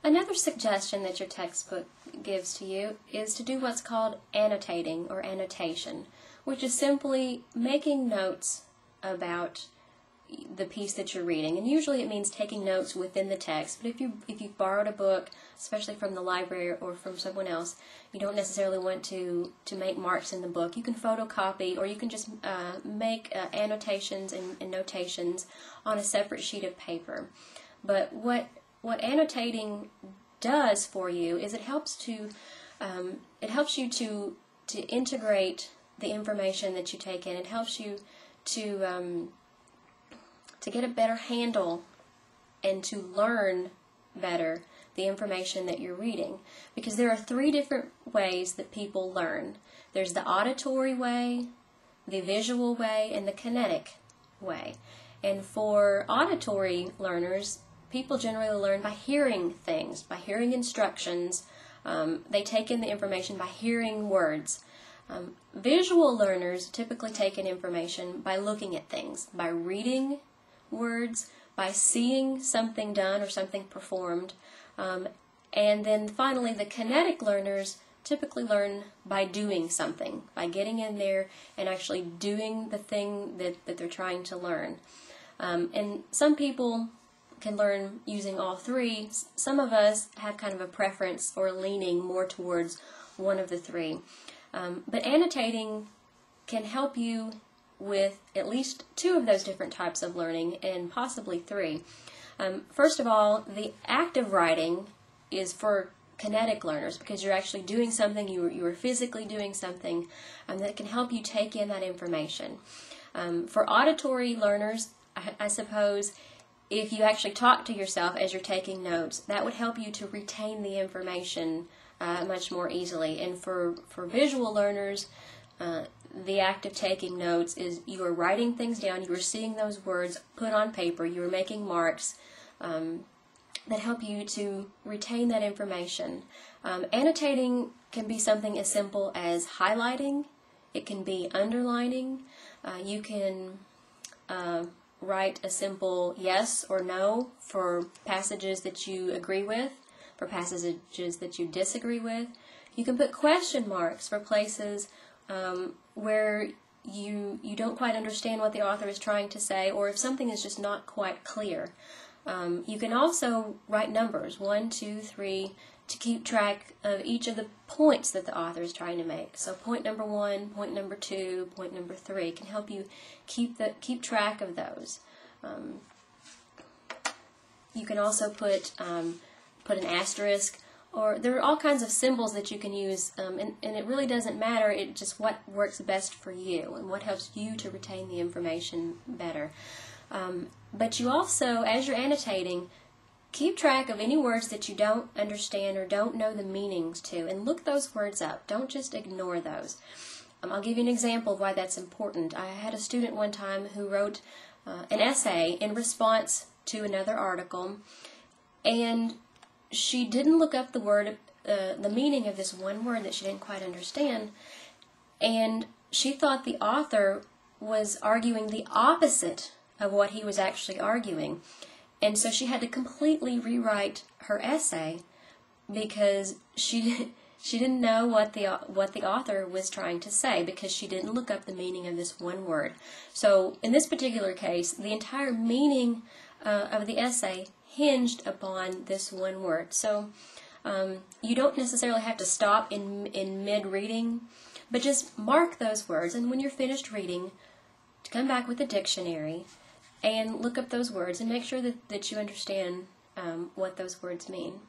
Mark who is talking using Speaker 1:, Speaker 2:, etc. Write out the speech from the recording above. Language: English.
Speaker 1: Another suggestion that your textbook gives to you is to do what's called annotating or annotation, which is simply making notes about the piece that you're reading. And usually it means taking notes within the text, but if you've borrowed a book, especially from the library or from someone else, you don't necessarily want to make marks in the book. You can photocopy, or you can just make annotations and notations on a separate sheet of paper. But what annotating does for you is it helps you to integrate the information that you take in. It helps you to get a better handle and to learn better the information that you're reading. Because there are three different ways that people learn. There's the auditory way, the visual way, and the kinetic way. And for auditory learners, people generally learn by hearing things, by hearing instructions. They take in the information by hearing words. Visual learners typically take in information by looking at things, by reading words, by seeing something done or something performed. And then finally, the kinetic learners typically learn by doing something, by getting in there and actually doing the thing that they're trying to learn. And some people can learn using all three. Some of us have kind of a preference or leaning more towards one of the three. But annotating can help you with at least two of those different types of learning, and possibly three. First of all, the act of writing is for kinetic learners, because you're actually doing something, you are physically doing something that can help you take in that information. For auditory learners, I suppose, if you actually talk to yourself as you're taking notes, that would help you to retain the information much more easily. And for visual learners, the act of taking notes is you are writing things down, you are seeing those words put on paper, you are making marks that help you to retain that information. Annotating can be something as simple as highlighting. It can be underlining. You can write a simple yes or no for passages that you agree with, for passages that you disagree with. You can put question marks for places where you don't quite understand what the author is trying to say, or if something is just not quite clear. You can also write numbers, 1, 2, 3, to keep track of each of the points that the author is trying to make. So point number 1, point number 2, point number 3 can help you keep track of those. You can also put an asterisk, or there are all kinds of symbols that you can use, and it really doesn't matter. It's just what works best for you and what helps you to retain the information better. But you also, as you're annotating, keep track of any words that you don't understand or don't know the meanings to, and look those words up. Don't just ignore those. I'll give you an example of why that's important. I had a student one time who wrote an essay in response to another article, and she didn't look up the meaning of this one word that she didn't quite understand, and she thought the author was arguing the opposite of what he was actually arguing. And so she had to completely rewrite her essay because she didn't know what the author was trying to say, because she didn't look up the meaning of this one word. So in this particular case, the entire meaning of the essay hinged upon this one word. So you don't necessarily have to stop in mid-reading, but just mark those words, and when you're finished reading, to come back with a dictionary and look up those words and make sure that you understand what those words mean.